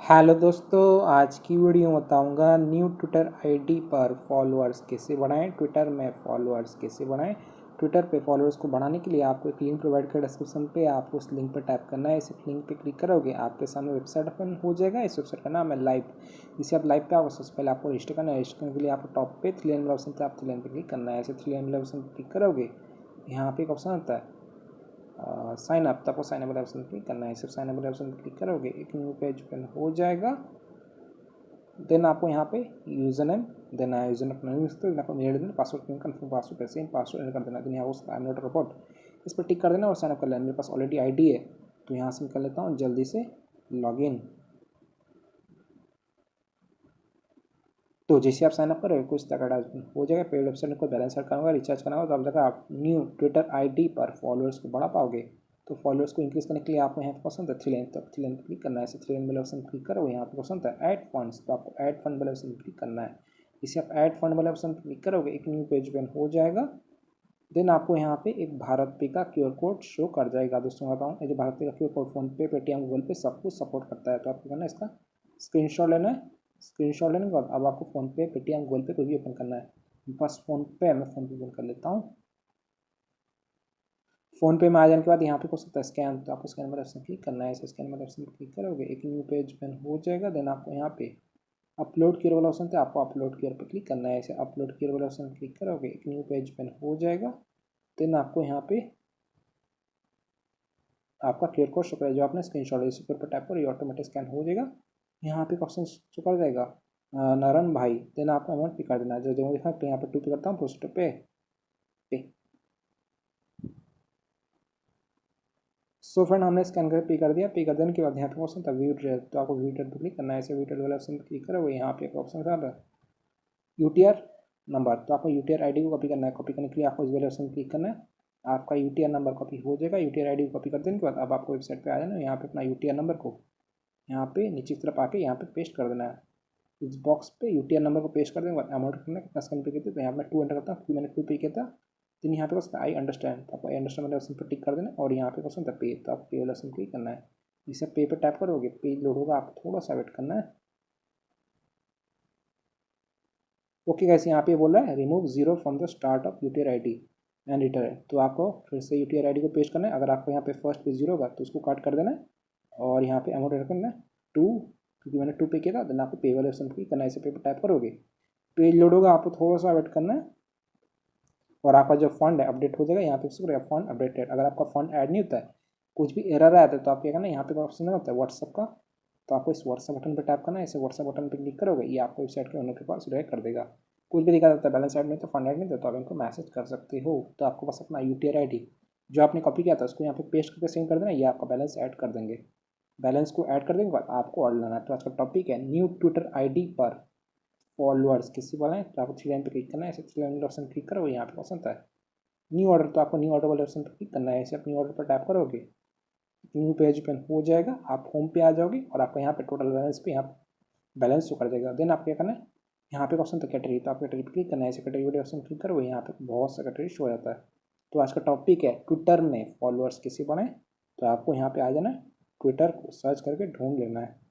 Hello दोस्तों, आज की वीडियो में बताऊंगा न्यू ट्विटर आईडी पर फॉलोअर्स कैसे बढ़ाएं। ट्विटर में फॉलोअर्स कैसे बढ़ाएं। ट्विटर पे फॉलोअर्स को बढ़ाने के लिए आपको एक लिंक प्रोवाइड कर डिस्क्रिप्शन पे, आपको उस लिंक पर टैप करना है। इस लिंक पे क्लिक करोगे आपके सामने वेबसाइट ओपन हो जाएगा। इस वेबसाइट का नाम है लाइव। इसे आप लाइव पे आओगे, सबसे पहले आपको रजिस्टर करना है। रजिस्टर करने के लिए आपको टॉप पे थ्री लाइन वाला ऑप्शन पे, आप थ्री लाइन पे क्लिक करना है। ऐसे थ्री लाइन वाला ऑप्शन पे क्लिक करोगे, यहाँ पे एक ऑप्शन आता है साइन अप। तो आपको साइन अप वाले ऑप्शन क्लिक करना है। सिर्फ साइन अप वाले ऑप्शन क्लिक करोगे, एक न्यू पेज ओपन हो जाएगा। देन आपको यहाँ पे यूज़र नेम देना है। यूज़र नेम अपना यूज़ देना, आपको मेल देना, पासवर्ड पिन कन्फर्म पासवर्ड पे सेम पासवर्ड एंटर कर देना। देन यहाँ वो आई एम नॉट रोबोट इस पर टिक कर देना और साइन अप कर लेना। मेरे पास ऑलरेडी आईडी है तो यहाँ से मैं कर लेता हूँ जल्दी से लॉगिन। तो जैसे आप साइन अप करोगे कुछ तक हो जाएगा। पेड वेबसाइट को बैलेंस करना होगा, रिचार्ज करना होगा, तो अब तक आप न्यू ट्विटर आईडी पर फॉलोअर्स को बढ़ा पाओगे। तो फॉलोअर्स को इंक्रीज करने के लिए आपको यहाँ पे पसंद है थ्री लाइन, तो थ्री लाइन पर क्लिक करना है। ऐसे थ्री लाइन वाले ऑप्शन क्लिक करो, यहाँ पे पसंद है ऐड फंड्स, तो आपको ऐड फंड वाले ऑप्शन क्लिक करना है। इसे आप ऐड फंड वाले ऑप्शन क्लिक करोगे, एक न्यू पेज ओपन हो जाएगा। देन आपको यहाँ पे एक भारत पे का क्यूआर कोड शो कर जाएगा। दोस्तों बताऊँ, ये जो भारत पे का क्यूआर कोड फोन पे, पेटीएम, गूगल पे सब कुछ सपोर्ट करता है। तो आपको करना है इसका स्क्रीनशॉट लेना है। स्क्रीनशॉट लेने के बाद अब आपको फ़ोन पे, पेटीएम, गूगल पे कोई भी ओपन करना है। मेरे पास फ़ोन पे है, मैं फ़ोन पे ओपन कर लेता हूँ। फ़ोन पे में आ जाने के बाद यहाँ पे हो सकता है स्कैन, तो आपको स्कैन वाले ऑप्शन क्लिक करना है। ऐसे स्कैन वाले ऑप्शन क्लिक करोगे, एक न्यू पेज ओपन हो जाएगा। देन आपको यहाँ पे अपलोड कियर वाला ऑप्शन था, आपको अपलोड कियर पर क्लिक करना है। ऐसे अपलोड कियर वाला ऑप्शन क्लिक करोगे, एक न्यू पेज ओपन हो जाएगा। देन आपको यहाँ पे आपका क्यूआर कोड शो करेगा जो आपने स्क्रीनशॉट है। इस पर टैप करो, ये ऑटोमेटिक स्कैन हो जाएगा। यहाँ पे ऑप्शन शो कर जाएगा नारायण भाई। देन आपको अमाउंट पे कर देना है जो जो दिखा। तो यहाँ पे टू पे करता हूँ, पोस्ट पे पे। सो फ्रेंड, हमने स्कैन कर पे कर दिया। पे कर देने के बाद यहाँ पे ऑप्शन था व्यू ट्रेड, तो आपको व्यू ट्रेड पर क्लिक करना है। ऐसे व्यू ट्रेड वाला ऑप्शन पर क्लिक करोगे, यहाँ पे एक ऑप्शन था यूटीआर नंबर, तो आपको यूटीआर आईडी को कॉपी करना है। कॉपी करने के लिए आपको इस वाले ऑप्शन क्लिक करना है। आपका यूटीआर नंबर कॉपी हो जाएगा। यूटीआर आईडी को कॉपी कर देने के बाद अब आपको वेबसाइट पे आ जाना है। यहाँ पे अपना यूटीआर नंबर को यहाँ पे नीचे की तरफ आके यहाँ पे पेस्ट कर देना है। इस बॉक्स पे यूटीआर नंबर को पेस्ट कर देंगे, अमाउंट करना है कितना स्कैन पे किया, तो यहाँ पे 2 एंटर करता हूँ क्योंकि मैंने 2 पे किया था। तो यहाँ पे बस आई अंडरस्टैंड, तो आपको आई अंडरस्टैंड वाले ऑप्शन पर टिक कर देना और यहाँ पे ऑप्शन था पे, तो आपको पे वाले ऑप्शन क्लिक करना है। जिससे पे पे टैप करोगे, पेज लोड होगा, आपको थोड़ा सा वेट करना है। ओके गाइस, यहाँ पे बोल रहा है remove zero from the start of UTR ID and return, तो आपको फिर से यूटीआर आईडी को पेस्ट करना है। अगर आपको यहाँ पे फर्स्ट पे जीरो होगा तो उसको काट कर देना है और यहाँ पे अमाउंट एंटर करना है 2, क्योंकि मैंने 2 पे किया था। देन आपको पे वाले ऑप्शन क्लिक करना है। इसे पे पे टाइप करोगे, पेज लोड होगा, आपको थोड़ा सा वेट करना है और आपका जो फंड है अपडेट हो जाएगा। यहाँ पे फंड अपडेटेड। अगर आपका फंड ऐड नहीं होता है, कुछ भी एरर आता है, तो आप क्या करना है, यहाँ पे ऑप्शन होता है व्हाट्सअप का, तो आपको इस व्हाट्सअप बटन पर टैप करना है। इसे व्हाट्सअप बटन पर क्लिक करोगे, ये आपको वेबसाइट के ओनर के पास डायरेक्ट कर देगा। कुछ भी दिखा देता है, बैलेंस ऐड नहीं तो फंड ऐड नहीं था, तो आप इनको मैसेज कर सकते हो। तो आपको बस अपना यूटीआर आईडी जो आपने कॉपी किया था उसको यहाँ पे पेस्ट करके सेंड कर देना, ये आपका बैलेंस ऐड कर देंगे। बैलेंस को ऐड कर देने के बाद आपको ऑर्डर लाना है। तो आज का टॉपिक है न्यू ट्विटर आईडी पर फॉलोअर्स किसी वाला है, तो आपको थ्री लाइन पे क्लिक करना है। ऐसे थ्री लाइन ऑप्शन क्लिक करो, यहाँ पे पसंद है न्यू ऑर्डर, तो आपको न्यू ऑर्डर वाले ऑप्शन पर क्लिक करना है। ऐसे आप न्यू ऑर्डर पर टैप करोगे, न्यू पेज ओपन हो जाएगा। आप होम पे आ जाओगे और आपको यहाँ पे टोटल बैलेंस पे यहाँ बैलेंस शो कर देगा। देन आप क्या करना है, यहाँ पे ऑप्शन था कैटेगरी, तो आप कैटेगरी पर क्लिक करना है। ऐसे कैटेगरी वाले ऑप्शन क्लिक करोगे, यहाँ पे बहुत सा कैटेगरी शो हो जाता है। तो आज का टॉपिक है ट्विटर में फॉलोअर्स कैसे बनाए। तो आपको यहाँ पे आ जाना है, ट्विटर को सर्च करके ढूंढ लेना है।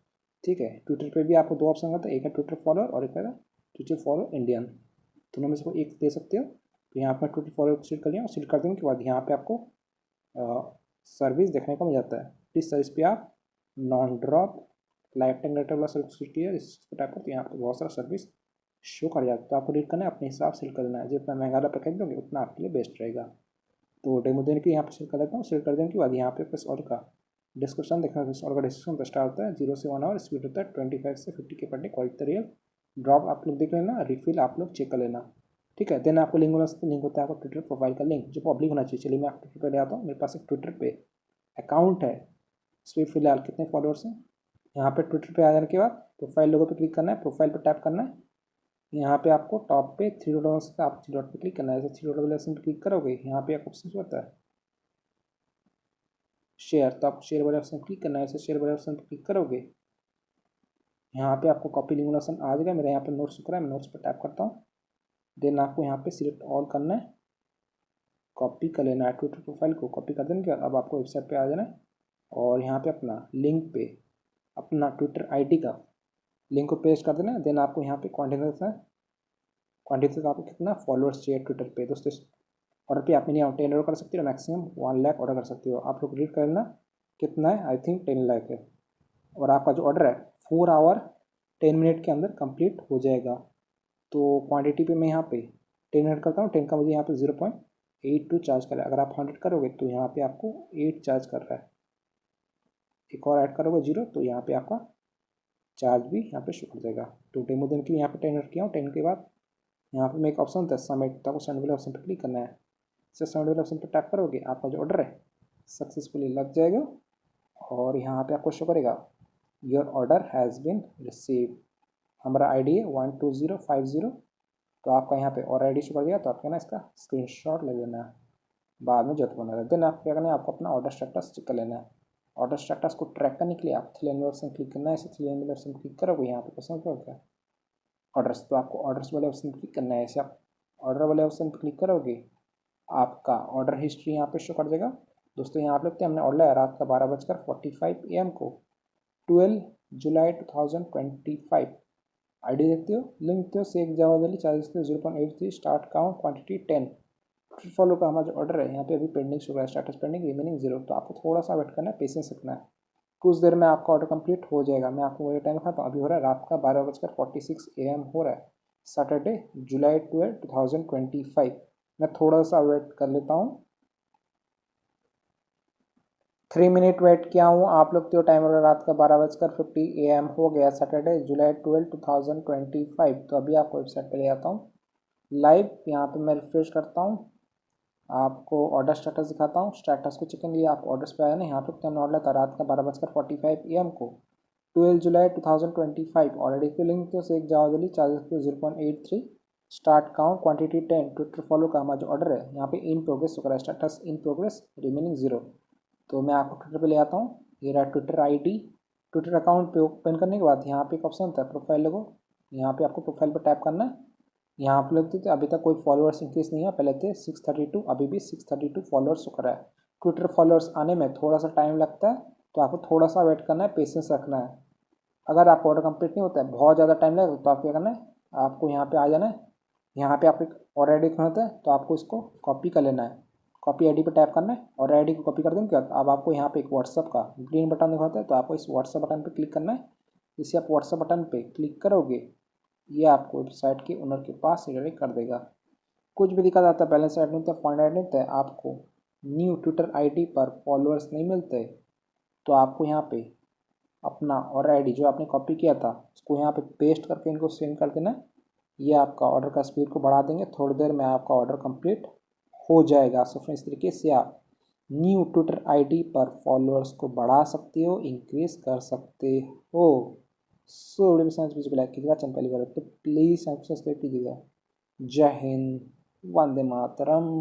ठीक है, ट्विटर पे भी आपको 2 ऑप्शन आता है, एक है ट्विटर फॉलोअर और एक है ट्विटर फॉलो इंडियन। दोनों में से कोई एक दे सकते हो। तो यहाँ पर ट्विटर फॉलोअर को सिलेक्ट कर लिया और सिलेक्ट कर देने के बाद यहाँ पे आपको सर्विस देखने को मिल जाता है। इस सर्विस पे आप non drop life time rate वाला सर्विस है, इस टाइप पर यहाँ पर बहुत सारा सर्विस शो कर जाता है। तो आपको रीड करना है, अपने हिसाब से करना है। जितना महंगा वाला पैकेज लोगे उतना आपके लिए बेस्ट रहेगा। तो डेमो देने के लिए यहाँ पे सेलेक्ट कर लेता हूँ। सेलेक्ट कर देने के बाद यहाँ पे प्लस और का डिस्क्रिप्शन देखना, और का डिस्क्रिप्शन पर स्टार्ट होता है 0 से 1 आवर, स्पीड होता है 25 से 50 के per day, quality real. Drop आप लोग देख लेना, रिफिल आप लोग चेक कर लेना। ठीक है, देन आपको लिंक होता है आपको ट्विटर प्रोफाइल का लिंक जो पब्लिक होना चाहिए। चलिए मैं आपको ट्विटर पे आता हूँ। मेरे पास एक ट्विटर पे अकाउंट है, इस पर फिलहाल कितने फॉलोअर्स हैं। यहाँ पे ट्विटर पे आ जाने के बाद प्रोफाइल लोगों पे क्लिक करना है, प्रोफाइल पर टैप करना है। यहाँ पे आपको टॉप पे थ्री डॉट, आप थ्री डॉट पे क्लिक करना है। ऐसे थ्री डॉट वाले ऑप्शन पे क्लिक करोगे, यहाँ पे आपको ऑप्शन होता है शेयर, तो आप शेयर वाले ऑप्शन क्लिक करना है। ऐसे शेयर वाले ऑप्शन पर क्लिक करोगे, यहाँ पे आपको कॉपी लिंक वाला ऑप्शन आ जाएगा। मेरा यहाँ पे नोट्स दिख रहा है, मैं नोट्स पर टैप करता हूँ। देन आपको यहाँ पे सिलेक्ट ऑल करना है, कॉपी कर लेना है ट्विटर प्रोफाइल को। कॉपी कर देने के बाद अब आपको वेबसाइट पे आ जाना है और यहाँ पे अपना लिंक पे अपना ट्विटर आईडी का लिंक को पेस्ट कर देना। देन आपको यहाँ पे क्वान्टिटी आपको कितना फॉलोअर्स चाहिए ट्विटर पे। दोस्तों ऑर्डर पे आप मिनिमम 10 ऑर्डर कर सकते हो, मैक्सिमम 1 लाख ऑर्डर कर सकते हो। आप लोग रीड कर लेना कितना है, आई थिंक 10 लाख है। और आपका जो ऑर्डर है 4 आवर 10 मिनट के अंदर कंप्लीट हो जाएगा। तो क्वांटिटी पे मैं यहाँ पे 10 ऐड करता हूँ, 10 का मुझे यहाँ पे 0.82 चार्ज कर रहा है। अगर आप 100 करोगे तो यहाँ पे आपको 8 चार्ज कर रहा है। एक और ऐड करोगे 0 तो यहाँ पे आपका चार्ज भी यहाँ पे शो कर जाएगा। तो डेमो देने के लिए यहाँ पे 10 ऐड किया हूँ। 10 के बाद यहाँ पे मैं एक ऑप्शन होता है सबमिट, तो आपको सबमिट वाले ऑप्शन पर क्लिक करना है। इससे सबमिट वाले ऑप्शन पर टैप करोगे आपका जो ऑर्डर है सक्सेसफुली लग जाएगा और यहाँ पे आपको शो करेगा your order has been receive. हमारा आईडी है 12050। तो आपका यहाँ पे और आईडी शो कर दिया, तो आपको ना इसका स्क्रीनशॉट ले लेना है, बाद में जरूरत बना है। देन आपको क्या करना है, आपको अपना ऑर्डर स्टेटस चेक कर लेना है। ऑर्डर स्टेटस को ट्रैक करने के लिए आप 3 लाइन ऑप्शन क्लिक करना है। ऐसे 3 लाइन ऑप्शन क्लिक करोगे यहाँ पे पसंद क्या होता है ऑर्डर्स, तो आपको ऑर्डर्स वाले ऑप्शन क्लिक करना है। ऐसे आप ऑर्डर वाले ऑप्शन पर क्लिक करोगे आपका ऑर्डर हिस्ट्री यहाँ पे शो कर देगा। दोस्तों यहाँ आप लगते हैं हमने ऑर्डर है रात का 12:45 AM को 12 जुलाई 2025। आईडी देखते हो, लिंक देखते हो, Sheikh Jawad Ali, charges 0.83, start count quantity 10। Follow का हमारा जो ऑर्डर है यहाँ पे अभी पेंडिंग शो है, स्टेटस पेंडिंग, रिमेनिंग 0। तो आपको थोड़ा सा वेट करना है, पेशेंस रखना है, कुछ देर में आपका ऑर्डर कंप्लीट हो जाएगा। मैं आपको वही टाइम दिखाता हूँ। अभी हो रहा है रात का 12:46 AM हो रहा है, सैटरडे जुलाई 12, 2025। मैं थोड़ा सा वेट कर लेता हूँ, 3 मिनट वेट किया हूँ। आप लोग तो टाइम रात का 12:50 AM हो गया, सैटरडे जुलाई 12, 2025। तो अभी आपको वेबसाइट पे ले जाता हूँ लाइव। यहाँ पे मैं रिफ्रेश करता हूँ, आपको ऑर्डर स्टेटस दिखाता हूँ। स्टेटस को चेक करने के लिए आप ऑर्डर्स पे आया ना, यहाँ पे तो हमने ऑर्डर था रात का 12:45 AM को 12 जुलाई 2025। ऑलरेडी पे लिंक तो शेख जावाद अली, चार्जेस पे 0.83, start count quantity 10। Twitter follow का हमारा जो ऑर्डर है यहाँ पे इन प्रोग्रेस हो रहा है, स्टेटस इन प्रोग्रेस, रिमेनिंग 0। तो मैं आपको ट्विटर पे ले आता हूँ। ये रहा ट्विटर आईडी। ट्विटर अकाउंट पे ओपन करने के बाद यहाँ पे एक ऑप्शन होता है प्रोफाइल लोगो, यहाँ पे आपको प्रोफाइल पर टैप करना है। यहाँ पे लगते थे अभी तक कोई फॉलोअर्स इंक्रीज नहीं है, पहले थे 632, अभी भी 632 फॉलोअर्स हो रहा है। ट्विटर फॉलोअर्स आने में थोड़ा सा टाइम लगता है, तो आपको थोड़ा सा वेट करना है, पेशेंस रखना है। अगर आपका ऑर्डर कंप्लीट नहीं होता है, बहुत ज़्यादा टाइम लगेगा, तो आपको क्या करना है, आपको यहाँ पे आ जाना है। यहाँ पे आपको और आईडी होता है, तो आपको इसको कॉपी कर लेना है। कॉपी आईडी पे टैप करना है और आईडी को कॉपी कर देंगे। अब आपको यहाँ पे एक व्हाट्सअप का ग्रीन बटन दिखाता है, तो आपको इस व्हाट्सअप बटन पे क्लिक करना है। इसे आप व्हाट्सअप बटन पे क्लिक करोगे, ये आपको वेबसाइट के ओनर के पास रिडायरेक्ट कर देगा। कुछ भी दिक्कत आता है, बैलेंस ऐड नहीं होता, फंड ऐड नहीं होता है, आपको न्यू ट्विटर आईडी पर फॉलोअर्स नहीं मिलते, तो आपको यहाँ पे अपना और आईडी जो आपने कॉपी किया था उसको यहाँ पे पेस्ट करके इनको सेंड कर देना। ये आपका ऑर्डर का स्पीड को बढ़ा देंगे, थोड़ी देर में आपका ऑर्डर कंप्लीट हो जाएगा। सो फ्रेंड्स, इस तरीके से आप न्यू ट्विटर आईडी पर फॉलोअर्स को बढ़ा सकते हो, इंक्रीज कर सकते हो। सो वीडियो को लाइक कीजिएगा, चैनल पहली बार तो प्लीज़ सब्सक्राइब कीजिएगा। जय हिंद, वंदे मातरम।